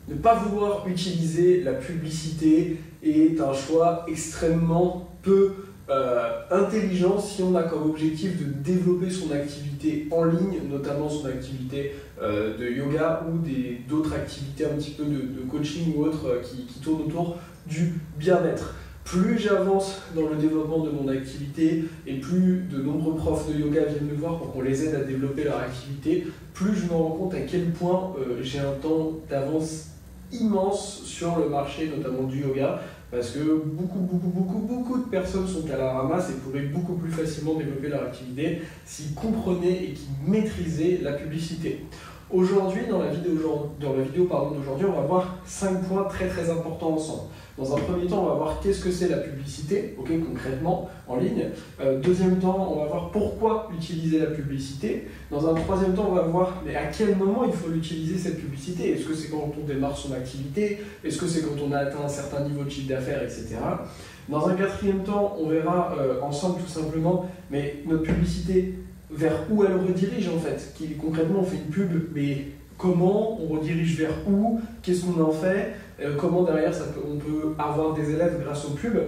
Ne pas vouloir utiliser la publicité est un choix extrêmement peu intelligent si on a comme objectif de développer son activité en ligne, notamment son activité de yoga ou d'autres activités un petit peu de coaching ou autres qui tournent autour du bien-être. Plus j'avance dans le développement de mon activité et plus de nombreux profs de yoga viennent me voir pour qu'on les aide à développer leur activité, plus je me rends compte à quel point j'ai un temps d'avance immense sur le marché, notamment du yoga, parce que beaucoup de personnes sont à la ramasse et pourraient beaucoup plus facilement développer leur activité s'ils comprenaient et qu'ils maîtrisaient la publicité. Aujourd'hui, dans la vidéo d'aujourd'hui, on va voir 5 points très importants ensemble. Dans un premier temps, on va voir qu'est-ce que c'est la publicité, concrètement, en ligne. Deuxième temps, on va voir pourquoi utiliser la publicité. Dans un troisième temps, on va voir mais à quel moment il faut l'utiliser cette publicité. Est-ce que c'est quand on démarre son activité? Est-ce que c'est quand on a atteint un certain niveau de chiffre d'affaires, etc. Dans un quatrième temps, on verra ensemble tout simplement mais notre publicité, vers où elle redirige en fait. Concrètement, on fait une pub, mais comment on redirige vers où? Qu'est-ce qu'on en fait? Comment derrière on peut avoir des élèves grâce aux pubs.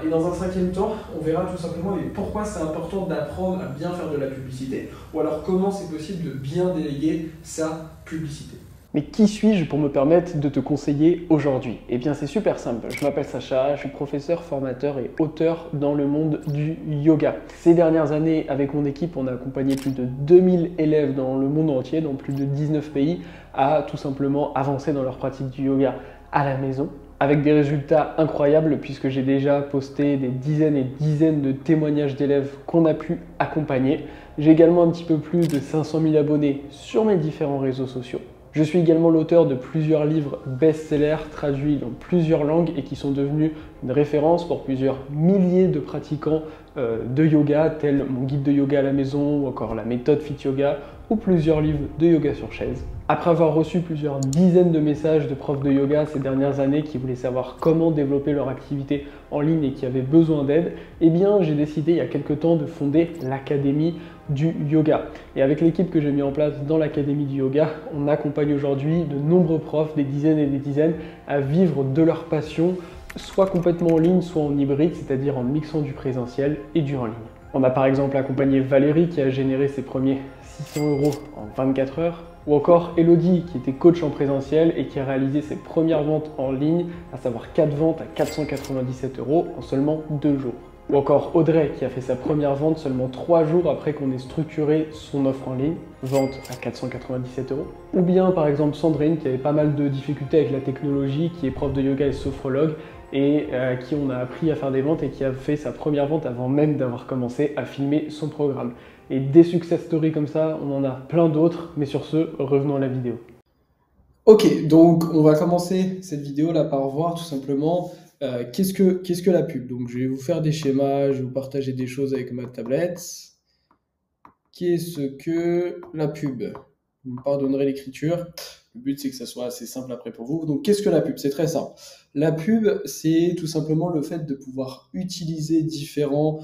Et dans un cinquième temps, on verra tout simplement pourquoi c'est important d'apprendre à bien faire de la publicité, ou alors comment c'est possible de bien déléguer sa publicité. Mais qui suis-je pour me permettre de te conseiller aujourd'hui? Eh bien c'est super simple, je m'appelle Sacha, je suis professeur, formateur et auteur dans le monde du yoga. Ces dernières années, avec mon équipe, on a accompagné plus de 2000 élèves dans le monde entier, dans plus de 19 pays, à tout simplement avancer dans leur pratique du yoga à la maison, avec des résultats incroyables puisque j'ai déjà posté des dizaines et dizaines de témoignages d'élèves qu'on a pu accompagner. J'ai également un petit peu plus de 500 000 abonnés sur mes différents réseaux sociaux. Je suis également l'auteur de plusieurs livres best-sellers traduits dans plusieurs langues et qui sont devenus une référence pour plusieurs milliers de pratiquants de yoga, tels mon guide de yoga à la maison ou encore la méthode Fit Yoga ou plusieurs livres de yoga sur chaise. Après avoir reçu plusieurs dizaines de messages de profs de yoga ces dernières années qui voulaient savoir comment développer leur activité en ligne et qui avaient besoin d'aide, eh bien j'ai décidé il y a quelques temps de fonder l'Académie du yoga. Et avec l'équipe que j'ai mis en place dans l'Académie du yoga, on accompagne aujourd'hui de nombreux profs, des dizaines et des dizaines, à vivre de leur passion, soit complètement en ligne, soit en hybride, c'est-à-dire en mixant du présentiel et du en ligne. On a par exemple accompagné Valérie qui a généré ses premiers 600 € en 24 heures, ou encore Elodie qui était coach en présentiel et qui a réalisé ses premières ventes en ligne, à savoir 4 ventes à 497 € en seulement 2 jours. Ou encore Audrey qui a fait sa première vente seulement 3 jours après qu'on ait structuré son offre en ligne, vente à 497 €. Ou bien par exemple Sandrine qui avait pas mal de difficultés avec la technologie, qui est prof de yoga et sophrologue et à qui on a appris à faire des ventes et qui a fait sa première vente avant même d'avoir commencé à filmer son programme. Et des success stories comme ça, on en a plein d'autres, mais sur ce, revenons à la vidéo. Ok, donc on va commencer cette vidéo là par voir tout simplement qu'est-ce que la pub. Donc je vais vous faire des schémas, je vais vous partager des choses avec ma tablette. Qu'est-ce que la pub? Vous me pardonnerez l'écriture. Le but c'est que ça soit assez simple après pour vous. Donc qu'est-ce que la pub? C'est très simple. La pub, c'est tout simplement le fait de pouvoir utiliser différentes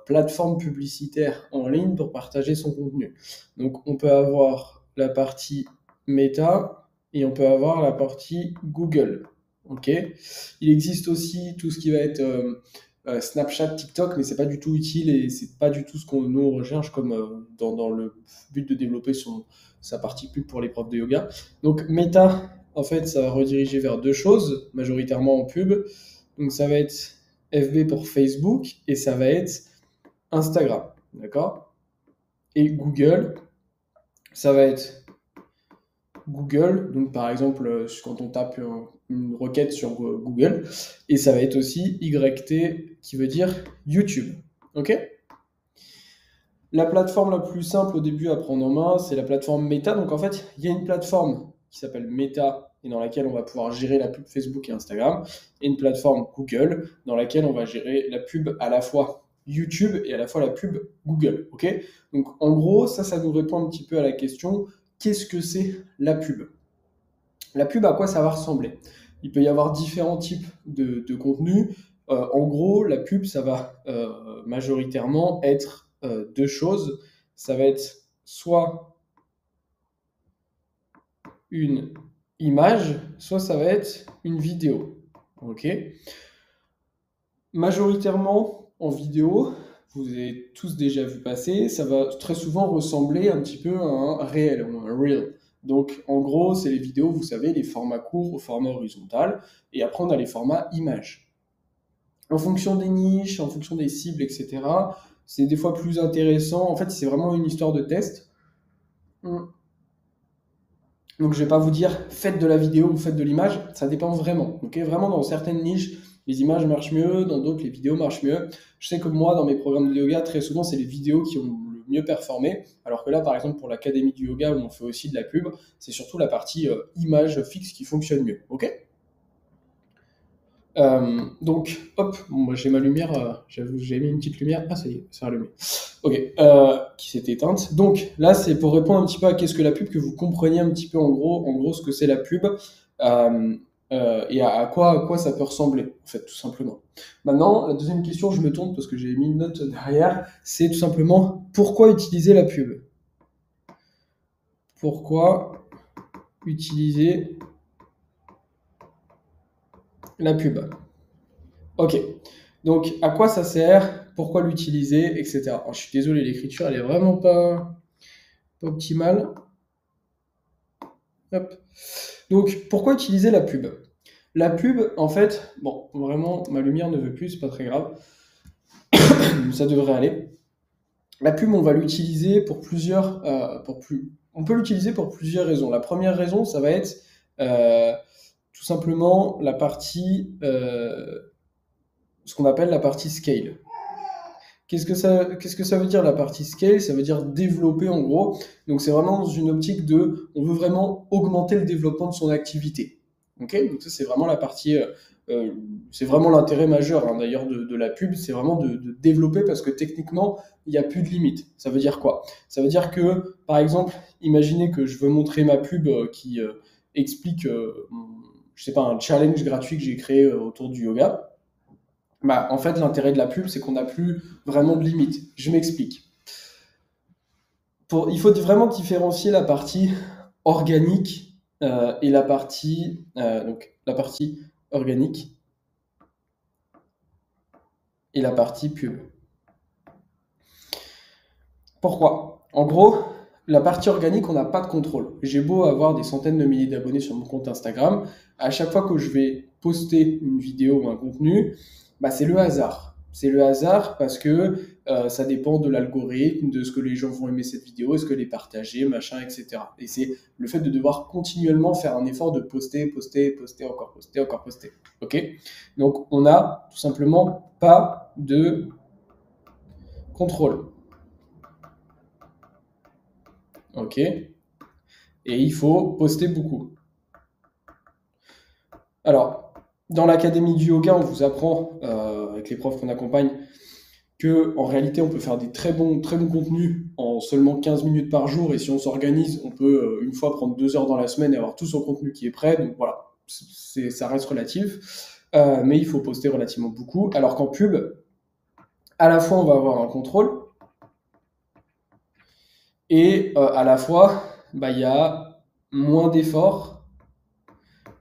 plateformes publicitaires en ligne pour partager son contenu. Donc on peut avoir la partie Meta et on peut avoir la partie Google. Ok. Il existe aussi tout ce qui va être Snapchat, TikTok, mais c'est pas du tout utile et c'est pas du tout ce qu'on nous recherche comme dans le but de développer sa partie pub pour les profs de yoga. Donc Meta, en fait, ça va rediriger vers deux choses, majoritairement en pub. Donc ça va être FB pour Facebook et ça va être Instagram, d'accord? Et Google, ça va être Google, donc par exemple quand on tape une requête sur Google, et ça va être aussi YT qui veut dire YouTube, ok? La plateforme la plus simple au début à prendre en main, c'est la plateforme Meta. Donc en fait, il y a une plateforme qui s'appelle Meta et dans laquelle on va pouvoir gérer la pub Facebook et Instagram, et une plateforme Google dans laquelle on va gérer la pub à la fois YouTube et à la fois la pub Google, ok? Donc en gros, ça nous répond un petit peu à la question, qu'est-ce que c'est la pub? La pub, à quoi ça va ressembler? Il peut y avoir différents types de contenus. En gros, la pub, ça va majoritairement être deux choses. Ça va être soit une image, soit ça va être une vidéo. Ok. Majoritairement en vidéo, vous avez tous déjà vu passer, ça va très souvent ressembler un petit peu à un réel ou un reel. Donc en gros, c'est les vidéos, vous savez, les formats courts au format horizontal, et après on a les formats images. En fonction des niches, en fonction des cibles, etc., c'est des fois plus intéressant. En fait, c'est vraiment une histoire de test. Donc je vais pas vous dire faites de la vidéo ou faites de l'image, ça dépend vraiment. Ok, vraiment dans certaines niches, les images marchent mieux, dans d'autres les vidéos marchent mieux. Je sais que moi dans mes programmes de yoga, très souvent c'est les vidéos qui ont le mieux performé, alors que là par exemple pour l'académie du yoga où on fait aussi de la pub, c'est surtout la partie image fixe qui fonctionne mieux. Ok. Donc, hop, bon, moi j'ai ma lumière, j'avoue, j'ai mis une petite lumière, ah ça y est, c'est allumé. Ok, qui s'est éteinte. Donc là, c'est pour répondre un petit peu à qu'est-ce que la pub, que vous compreniez un petit peu en gros ce que c'est la pub et à quoi ça peut ressembler, en fait, tout simplement. Maintenant, la deuxième question, je me tourne parce que j'ai mis une note derrière, c'est tout simplement pourquoi utiliser la pub? Pourquoi utiliser la pub? Ok. Donc, à quoi ça sert? Pourquoi l'utiliser? Etc. Alors, je suis désolé, l'écriture, elle est vraiment pas optimale. Hop. Donc, pourquoi utiliser la pub? La pub, en fait, bon, vraiment, ma lumière ne veut plus, c'est pas très grave. Ça devrait aller. La pub, on va l'utiliser pour on peut l'utiliser pour plusieurs raisons. La première raison, ça va être euh, tout simplement ce qu'on appelle la partie scale. Qu'est-ce que ça veut dire la partie scale? Ça veut dire développer en gros. Donc c'est vraiment dans une optique on veut vraiment augmenter le développement de son activité. Ok. Donc ça c'est vraiment la partie, c'est vraiment l'intérêt majeur hein, d'ailleurs de la pub, c'est vraiment de développer parce que techniquement il n'y a plus de limite. Ça veut dire quoi? Ça veut dire que par exemple, imaginez que je veux montrer ma pub qui explique, je sais pas, un challenge gratuit que j'ai créé autour du yoga. Bah, en fait, l'intérêt de la pub, c'est qu'on n'a plus vraiment de limite. Je m'explique. Il faut vraiment différencier la partie organique et la partie organique et la partie pub. Pourquoi? En gros, la partie organique, on n'a pas de contrôle. J'ai beau avoir des centaines de milliers d'abonnés sur mon compte Instagram, à chaque fois que je vais poster une vidéo ou un contenu, bah, c'est le hasard. C'est le hasard parce que ça dépend de l'algorithme, de ce que les gens vont aimer cette vidéo, est-ce que les partager, machin, etc. Et c'est le fait de devoir continuellement faire un effort de poster, poster, encore poster. Ok? Donc on n'a tout simplement pas de contrôle. Ok? Et il faut poster beaucoup. Alors, dans l'académie du yoga, on vous apprend, avec les profs qu'on accompagne, que en réalité, on peut faire des très bons contenus en seulement 15 minutes par jour. Et si on s'organise, on peut une fois prendre 2 heures dans la semaine et avoir tout son contenu qui est prêt. Donc voilà, ça reste relatif. Mais il faut poster relativement beaucoup. Alors qu'en pub, à la fois, on va avoir un contrôle et à la fois, bah, il y a moins d'efforts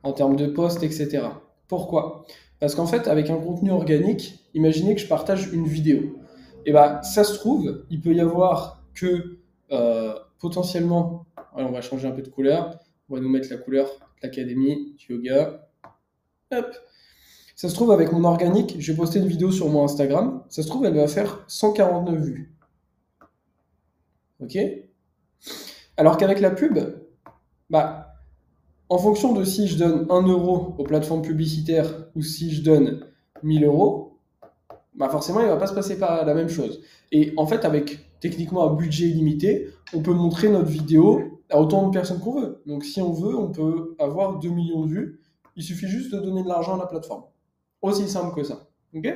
en termes de posts, etc. Pourquoi? Parce qu'en fait, avec un contenu organique, imaginez que je partage une vidéo. Et bah, ça se trouve, il peut y avoir que potentiellement, alors on va changer un peu de couleur, on va nous mettre la couleur de l'académie du yoga. Hop. Ça se trouve, avec mon organique, je vais poster une vidéo sur mon Instagram. Ça se trouve, elle va faire 149 vues. Ok? Alors qu'avec la pub, bah, en fonction de si je donne 1 euro aux plateformes publicitaires ou si je donne 1000 euros, bah forcément, il ne va pas se passer par la même chose. Et en fait, avec techniquement un budget illimité, on peut montrer notre vidéo à autant de personnes qu'on veut. Donc, si on veut, on peut avoir 2 millions de vues. Il suffit juste de donner de l'argent à la plateforme. Aussi simple que ça. Ok?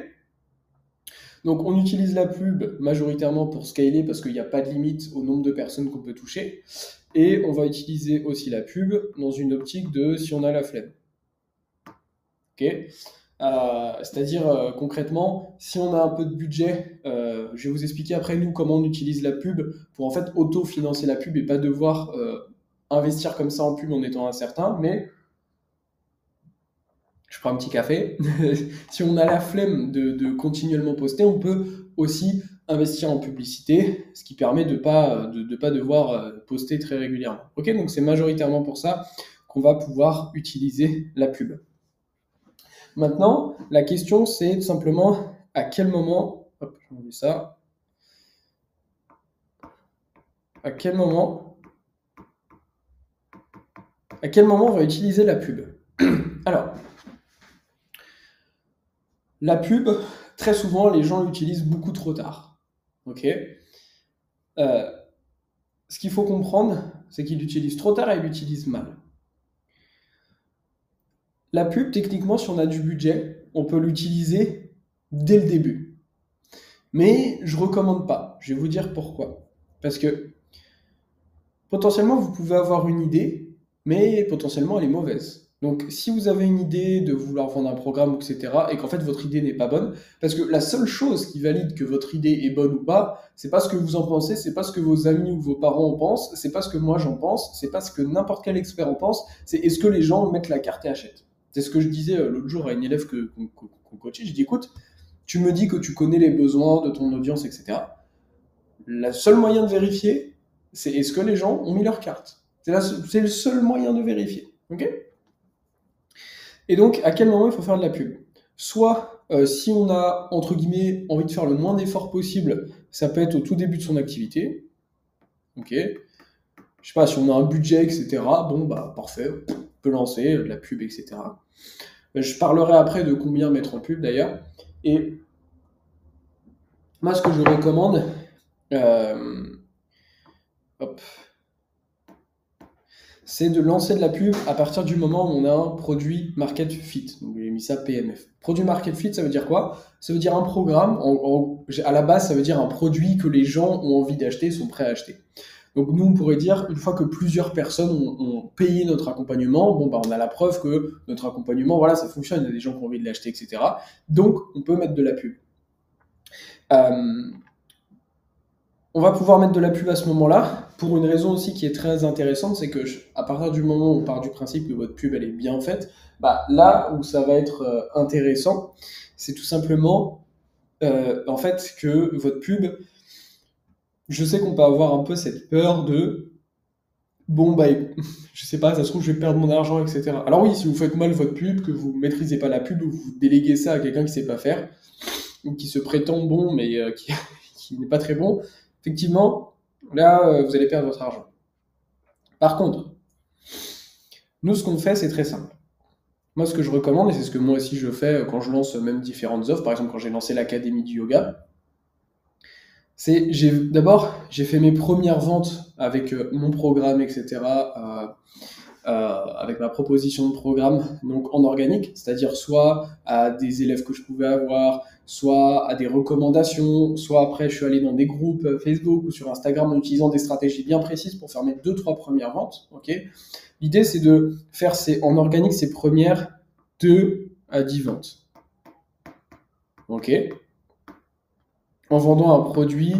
Donc, on utilise la pub majoritairement pour scaler parce qu'il n'y a pas de limite au nombre de personnes qu'on peut toucher. Et on va utiliser aussi la pub dans une optique de si on a la flemme. Ok? C'est-à-dire concrètement, si on a un peu de budget, je vais vous expliquer après nous comment on utilise la pub pour en fait auto-financer la pub et pas devoir investir comme ça en pub en étant incertain, mais je prends un petit café. Si on a la flemme de continuellement poster, on peut aussi investir en publicité, ce qui permet de pas devoir poster très régulièrement. Ok, donc c'est majoritairement pour ça qu'on va pouvoir utiliser la pub. Maintenant, la question c'est tout simplement à quel moment, hop, j'ai enlevé ça, à quel moment on va utiliser la pub. Alors, la pub, très souvent, les gens l'utilisent beaucoup trop tard. Ok. Ce qu'il faut comprendre, c'est qu'ils l'utilisent trop tard et ils l'utilisent mal. La pub, techniquement, si on a du budget, on peut l'utiliser dès le début. Mais je ne recommande pas. Je vais vous dire pourquoi. Parce que potentiellement, vous pouvez avoir une idée, mais potentiellement, elle est mauvaise. Donc, si vous avez une idée de vouloir vendre un programme, etc., et qu'en fait, votre idée n'est pas bonne, parce que la seule chose qui valide que votre idée est bonne ou pas, c'est pas ce que vous en pensez, c'est pas ce que vos amis ou vos parents en pensent, c'est pas ce que moi j'en pense, c'est pas ce que n'importe quel expert en pense, c'est est-ce que les gens mettent la carte et achètent. C'est ce que je disais l'autre jour à une élève qu'on coachait, je dis écoute, tu me dis que tu connais les besoins de ton audience, etc. Le seul moyen de vérifier, c'est est-ce que les gens ont mis leur carte. C'est le seul moyen de vérifier. Ok ? Et donc, à quel moment il faut faire de la pub? Soit, si on a, entre guillemets, envie de faire le moins d'efforts possible, ça peut être au tout début de son activité. Ok. Je sais pas, si on a un budget, etc. Bon, bah, parfait, on peut lancer de la pub, etc. Je parlerai après de combien mettre en pub, d'ailleurs. Et moi, ce que je recommande, c'est de lancer de la pub à partir du moment où on a un produit market fit. Donc j'ai mis ça PMF. Produit market fit, ça veut dire quoi? Ça veut dire un programme, à la base, ça veut dire un produit que les gens ont envie d'acheter, sont prêts à acheter. Donc nous, on pourrait dire, une fois que plusieurs personnes ont payé notre accompagnement, bon, bah, on a la preuve que notre accompagnement, voilà, ça fonctionne, il y a des gens qui ont envie de l'acheter, etc. Donc, on peut mettre de la pub. On va pouvoir mettre de la pub à ce moment-là, pour une raison aussi qui est très intéressante, c'est que à partir du moment où on part du principe que votre pub elle est bien faite, bah, là où ça va être intéressant, c'est tout simplement en fait que votre pub, je sais qu'on peut avoir un peu cette peur de bon bah je sais pas, ça se trouve je vais perdre mon argent, etc. Alors oui, si vous faites mal votre pub, que vous maîtrisez pas la pub, ou vous déléguez ça à quelqu'un qui sait pas faire, ou qui se prétend bon mais qui n'est pas très bon, effectivement, là, vous allez perdre votre argent. Par contre, nous, ce qu'on fait, c'est très simple. Moi, ce que je recommande, et c'est ce que moi aussi je fais quand je lance même différentes offres, par exemple quand j'ai lancé l'Académie du yoga, c'est d'abord, j'ai fait mes premières ventes avec mon programme, etc., avec ma proposition de programme, donc en organique, c'est-à-dire soit à des élèves que je pouvais avoir, soit à des recommandations, soit après je suis allé dans des groupes Facebook ou sur Instagram en utilisant des stratégies bien précises pour faire mes 2-3 premières ventes. Okay. L'idée c'est de faire en organique ces premières 2 à 10 ventes. Ok. En vendant un produit,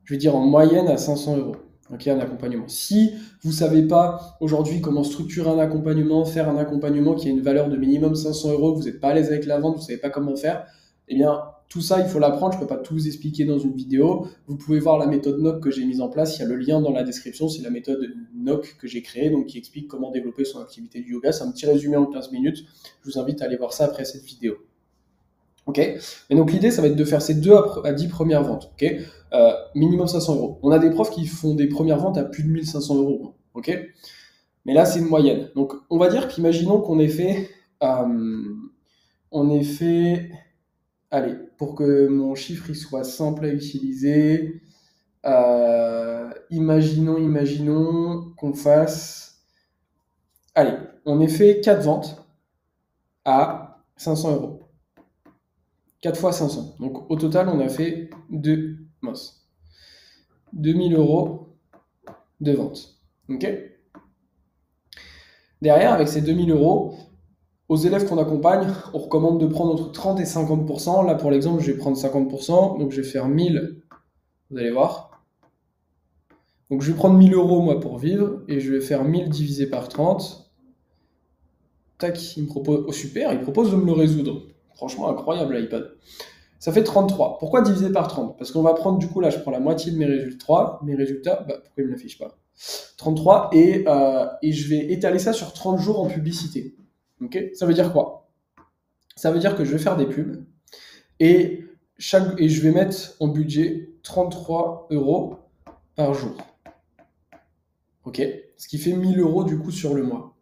je vais dire en moyenne à 500 €. Ok, un accompagnement. Si vous ne savez pas aujourd'hui comment structurer un accompagnement, faire un accompagnement qui a une valeur de minimum 500 €, que vous n'êtes pas à l'aise avec la vente, vous ne savez pas comment faire, eh bien, tout ça, il faut l'apprendre. Je ne peux pas tout vous expliquer dans une vidéo. Vous pouvez voir la méthode NOC que j'ai mise en place. Il y a le lien dans la description. C'est la méthode NOC que j'ai créée, donc qui explique comment développer son activité du yoga. C'est un petit résumé en 15 minutes. Je vous invite à aller voir ça après cette vidéo. Ok. Et donc l'idée, ça va être de faire ces 2 à 10 premières ventes. Ok. Minimum 500 €. On a des profs qui font des premières ventes à plus de 1500 €. Ok. Mais là, c'est une moyenne. Donc on va dire qu'imaginons qu'on ait fait, allez, pour que mon chiffre il soit simple à utiliser, imaginons qu'on fasse, allez, on ait fait 4 ventes à 500 €. 4 fois 500. Donc au total, on a fait 2000 € de vente. Ok. Derrière, avec ces 2000 €, aux élèves qu'on accompagne, on recommande de prendre entre 30 et 50%. Là, pour l'exemple, je vais prendre 50%. Donc je vais faire 1000. Vous allez voir. Donc je vais prendre 1000 euros moi pour vivre et je vais faire 1000 divisé par 30. Tac, il me propose, oh super, il propose de me le résoudre. Franchement incroyable l'iPad. Ça fait 33. Pourquoi diviser par 30? Parce qu'on va prendre, du coup, là, je prends la moitié de mes résultats, bah, pourquoi il ne me l'affiche pas? 33, et je vais étaler ça sur 30 jours en publicité. Ok? Ça veut dire quoi? Ça veut dire que je vais faire des pubs, et, et je vais mettre en budget 33 euros par jour. Ok? Ce qui fait 1000 euros, du coup, sur le mois.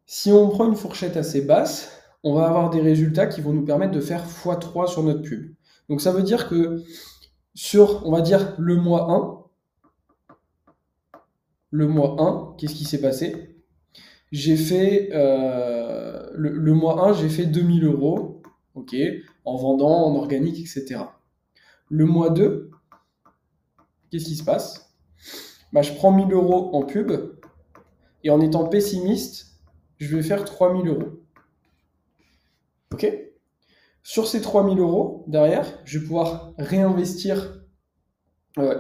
Si on prend une fourchette assez basse, on va avoir des résultats qui vont nous permettre de faire x3 sur notre pub. Donc ça veut dire que sur, on va dire, le mois 1, qu'est-ce qui s'est passé? J'ai fait, le mois 1, j'ai fait 2000 euros, ok, en vendant, en organique, etc. Le mois 2, qu'est-ce qui se passe? Bah, je prends 1000 euros en pub, et en étant pessimiste, je vais faire 3000 euros. Ok? Sur ces 3000 euros, derrière, je vais pouvoir réinvestir,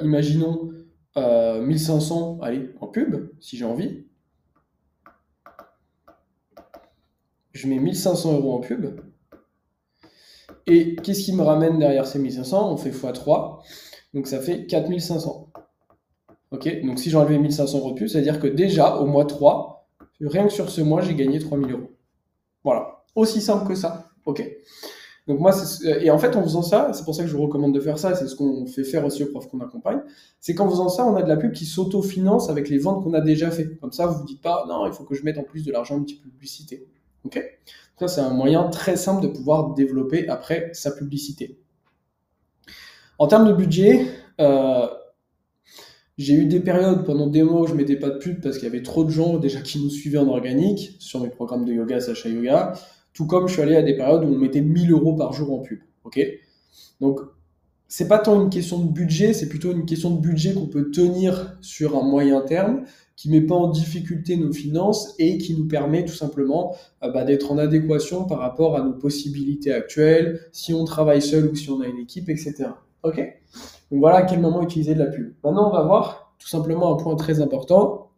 imaginons, 1500, allez, en pub, si j'ai envie. Je mets 1500 euros en pub. Et qu'est-ce qui me ramène derrière ces 1500? On fait x3, donc ça fait 4500. Ok? Donc si j'ai enlevé 1500 euros de pub, c'est-à-dire que déjà, au mois 3, rien que sur ce mois, j'ai gagné 3000 euros. Voilà. Aussi simple que ça. Ok? Donc moi, et en fait, en faisant ça, c'est pour ça que je vous recommande de faire ça, c'est ce qu'on fait faire aussi aux profs qu'on accompagne, c'est qu'en faisant ça, on a de la pub qui s'auto-finance avec les ventes qu'on a déjà fait. Comme ça, vous vous dites pas, non, il faut que je mette en plus de l'argent en petite publicité. Ok? Ça, c'est un moyen très simple de pouvoir développer après sa publicité. En termes de budget, j'ai eu des périodes pendant des mois où je mettais pas de pub parce qu'il y avait trop de gens déjà qui nous suivaient en organique sur mes programmes de yoga, Sacha Yoga. Tout comme je suis allé à des périodes où on mettait 1000 euros par jour en pub. Ok? Donc, c'est pas tant une question de budget, c'est plutôt une question de budget qu'on peut tenir sur un moyen terme, qui met pas en difficulté nos finances et qui nous permet tout simplement d'être en adéquation par rapport à nos possibilités actuelles, si on travaille seul ou si on a une équipe, etc. Ok? Donc voilà à quel moment utiliser de la pub. Maintenant, on va voir tout simplement un point très important.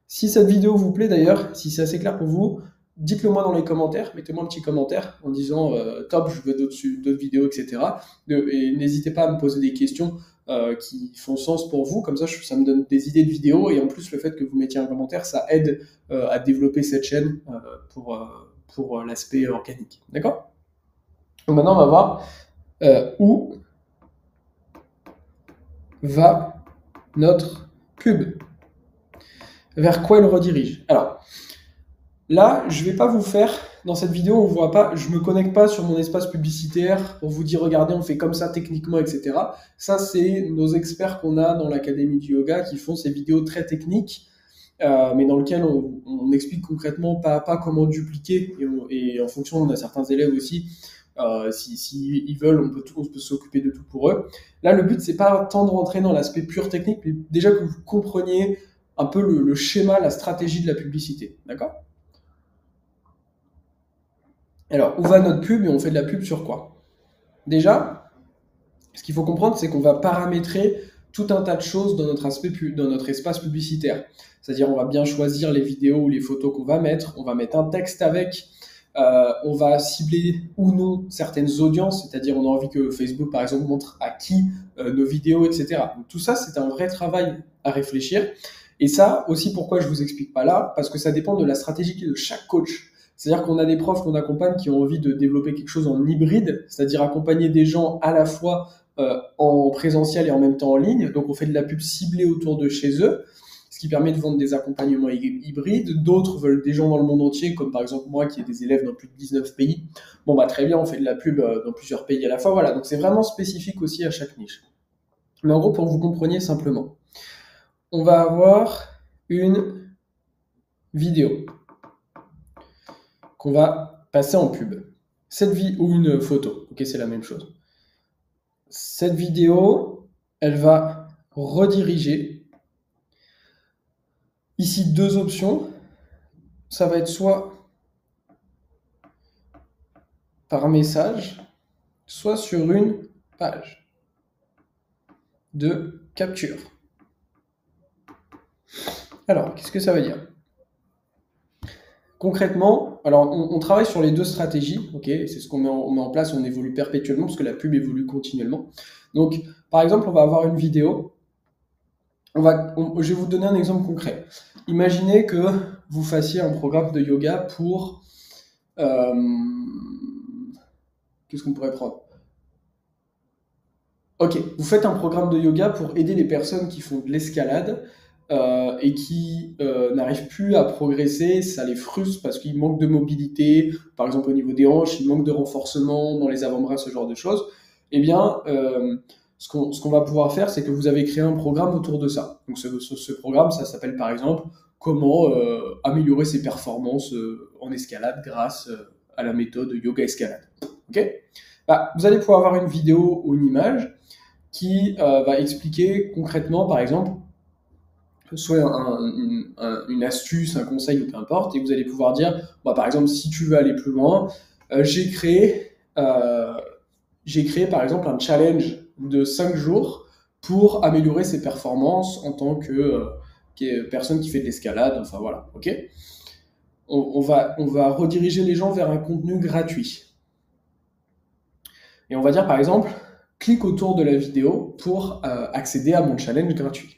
Si cette vidéo vous plaît d'ailleurs, si c'est assez clair pour vous, dites-le moi dans les commentaires, mettez-moi un petit commentaire en disant top, je veux d'autres vidéos, etc. Et n'hésitez pas à me poser des questions qui font sens pour vous, comme ça me donne des idées de vidéos, et en plus le fait que vous mettiez un commentaire, ça aide à développer cette chaîne pour l'aspect organique. D'accord? Donc maintenant on va voir où va notre pub, vers quoi elle redirige. Alors, là, je ne vais pas vous faire, dans cette vidéo, on voit pas, je ne me connecte pas sur mon espace publicitaire pour vous dire, regardez, on fait comme ça techniquement, etc. Ça, c'est nos experts qu'on a dans l'Académie du Yoga qui font ces vidéos très techniques, mais dans lesquelles on explique concrètement pas à pas comment dupliquer, et en fonction, on a certains élèves aussi, si ils veulent, on peut s'occuper de tout pour eux. Là, le but, c'est pas tant de rentrer dans l'aspect pur technique, mais déjà que vous compreniez un peu le schéma, la stratégie de la publicité. D'accord? Alors, où va notre pub et on fait de la pub sur quoi? Déjà, ce qu'il faut comprendre, c'est qu'on va paramétrer tout un tas de choses dans notre espace publicitaire. C'est-à-dire, on va bien choisir les vidéos ou les photos qu'on va mettre, on va mettre un texte avec, on va cibler ou non certaines audiences, c'est-à-dire on a envie que Facebook, par exemple, montre à qui nos vidéos, etc. Donc, tout ça, c'est un vrai travail à réfléchir. Et ça, aussi, pourquoi je vous explique pas là? Parce que ça dépend de la stratégie de chaque coach. C'est-à-dire qu'on a des profs qu'on accompagne qui ont envie de développer quelque chose en hybride, c'est-à-dire accompagner des gens à la fois en présentiel et en même temps en ligne. Donc on fait de la pub ciblée autour de chez eux, ce qui permet de vendre des accompagnements hybrides. D'autres veulent des gens dans le monde entier, comme par exemple moi qui ai des élèves dans plus de 19 pays. Bon bah très bien, on fait de la pub dans plusieurs pays à la fois. Voilà, donc c'est vraiment spécifique aussi à chaque niche. Mais en gros, pour que vous compreniez simplement, on va avoir une vidéo qu'on va passer en pub. Ou une photo, ok, c'est la même chose. Cette vidéo, elle va rediriger. Ici, deux options. Ça va être soit par message, soit sur une page de capture. Alors, qu'est-ce que ça veut dire? Concrètement, alors on travaille sur les deux stratégies, ok? C'est ce on met en place, on évolue perpétuellement parce que la pub évolue continuellement. Donc, par exemple, on va avoir une vidéo. Je vais vous donner un exemple concret. Imaginez que vous fassiez un programme de yoga pour... euh, qu'est-ce qu'on pourrait prendre? Ok, vous faites un programme de yoga pour aider les personnes qui font de l'escalade et qui n'arrivent plus à progresser, ça les frustre parce qu'ils manquent de mobilité, par exemple au niveau des hanches, ils manquent de renforcement dans les avant-bras, ce genre de choses. Eh bien, ce qu'on va pouvoir faire, c'est que vous avez créé un programme autour de ça. Donc ce programme, ça s'appelle par exemple comment améliorer ses performances en escalade grâce à la méthode yoga escalade. Ok? Bah, vous allez pouvoir avoir une vidéo ou une image qui va expliquer concrètement, par exemple, soit une astuce, un conseil ou peu importe, et vous allez pouvoir dire, bah, par exemple, si tu veux aller plus loin, j'ai créé, par exemple un challenge de 5 jours pour améliorer ses performances en tant que personne qui fait de l'escalade, enfin voilà, ok. On va rediriger les gens vers un contenu gratuit. Et on va dire par exemple, clique autour de la vidéo pour accéder à mon challenge gratuit.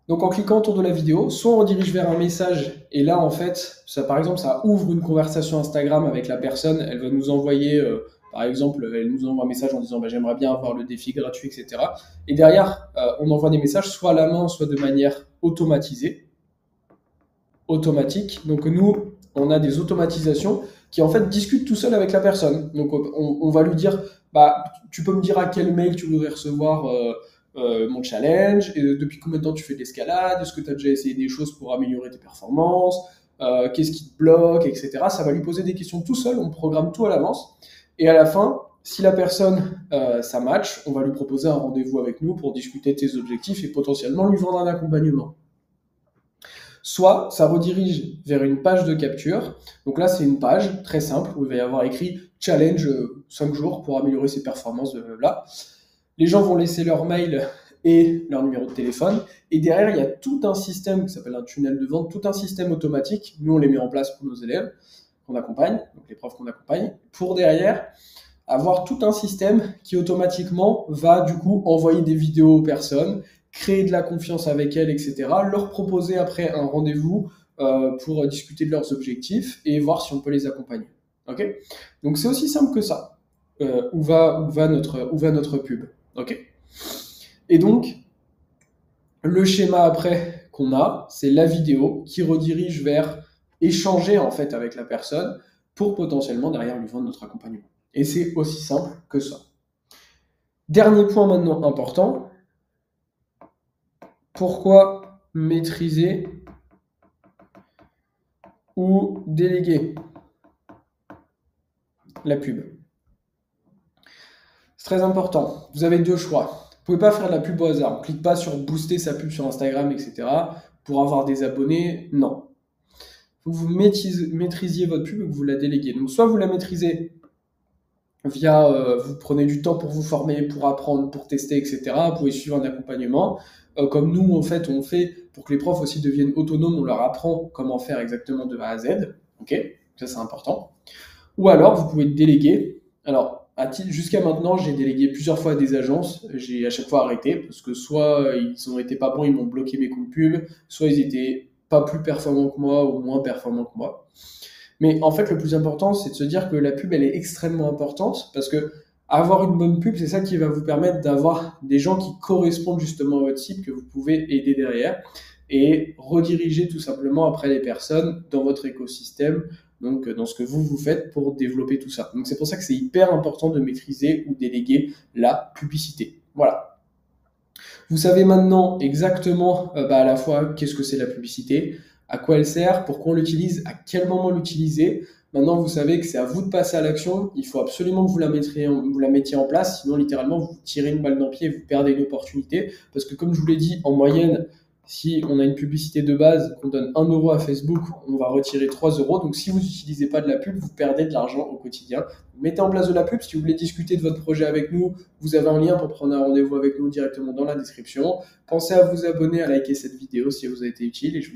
Donc en cliquant autour de la vidéo, soit on redirige vers un message, et là en fait, ça, par exemple, ça ouvre une conversation Instagram avec la personne, elle va nous envoyer, par exemple, elle nous envoie un message en disant bah, j'aimerais bien avoir le défi gratuit, etc. Et derrière, on envoie des messages soit à la main, soit de manière automatisée, automatique. Donc nous, on a des automatisations qui en fait discutent tout seul avec la personne. Donc on va lui dire, bah, tu peux me dire à quel mail tu voudrais recevoir mon challenge, et depuis combien de temps tu fais de l'escalade, est-ce que tu as déjà essayé des choses pour améliorer tes performances, qu'est-ce qui te bloque, etc. Ça va lui poser des questions tout seul, on programme tout à l'avance. Et à la fin, si la personne, ça match, on va lui proposer un rendez-vous avec nous pour discuter de tes objectifs et potentiellement lui vendre un accompagnement. Soit ça redirige vers une page de capture. Donc là, c'est une page très simple où il va y avoir écrit challenge 5 jours pour améliorer ses performances. Là. Les gens vont laisser leur mail et leur numéro de téléphone. Et derrière, il y a tout un système qui s'appelle un tunnel de vente, tout un système automatique. Nous, on les met en place pour nos élèves qu'on accompagne, donc les profs qu'on accompagne, pour derrière avoir tout un système qui automatiquement va du coup envoyer des vidéos aux personnes, créer de la confiance avec elles, etc. Leur proposer après un rendez-vous pour discuter de leurs objectifs et voir si on peut les accompagner. Ok ? Donc c'est aussi simple que ça. Où va notre pub. Ok ? Et donc, le schéma après qu'on a, c'est la vidéo qui redirige vers échanger en fait avec la personne pour potentiellement derrière lui vendre notre accompagnement. Et c'est aussi simple que ça. Dernier point maintenant important, pourquoi maîtriser ou déléguer la pub? C'est très important. Vous avez deux choix. Vous ne pouvez pas faire de la pub au hasard. On ne clique pas sur booster sa pub sur Instagram, etc. pour avoir des abonnés. Non. Il faut que vous maîtrisiez votre pub et que vous la déléguiez. Donc soit vous la maîtrisez via, vous prenez du temps pour vous former, pour apprendre, pour tester, etc. Vous pouvez suivre un accompagnement. Comme nous, en fait, on fait pour que les profs aussi deviennent autonomes, on leur apprend comment faire exactement de A à Z. Ok, ça c'est important. Ou alors, vous pouvez déléguer. Alors, jusqu'à maintenant, j'ai délégué plusieurs fois à des agences. J'ai à chaque fois arrêté parce que soit ils ont été pas bons, ils m'ont bloqué mes comptes pub, soit ils étaient pas plus performants que moi ou moins performants que moi. Mais en fait, le plus important, c'est de se dire que la pub, elle est extrêmement importante parce que avoir une bonne pub, c'est ça qui va vous permettre d'avoir des gens qui correspondent justement à votre cible, que vous pouvez aider derrière et rediriger tout simplement après les personnes dans votre écosystème, donc dans ce que vous faites pour développer tout ça. Donc c'est pour ça que c'est hyper important de maîtriser ou déléguer la publicité. Voilà. Vous savez maintenant exactement à la fois qu'est-ce que c'est la publicité, à quoi elle sert, pourquoi on l'utilise, à quel moment l'utiliser. Maintenant, vous savez que c'est à vous de passer à l'action. Il faut absolument que vous la mettiez en place, sinon littéralement vous tirez une balle dans le pied et vous perdez une opportunité. Parce que comme je vous l'ai dit, en moyenne, Si on a une publicité de base, qu'on donne 1 euro à Facebook, on va retirer 3 euros. Donc si vous n'utilisez pas de la pub, vous perdez de l'argent au quotidien. Mettez en place de la pub. Si vous voulez discuter de votre projet avec nous, vous avez un lien pour prendre un rendez-vous avec nous directement dans la description. Pensez à vous abonner, à liker cette vidéo si elle vous a été utile et je vous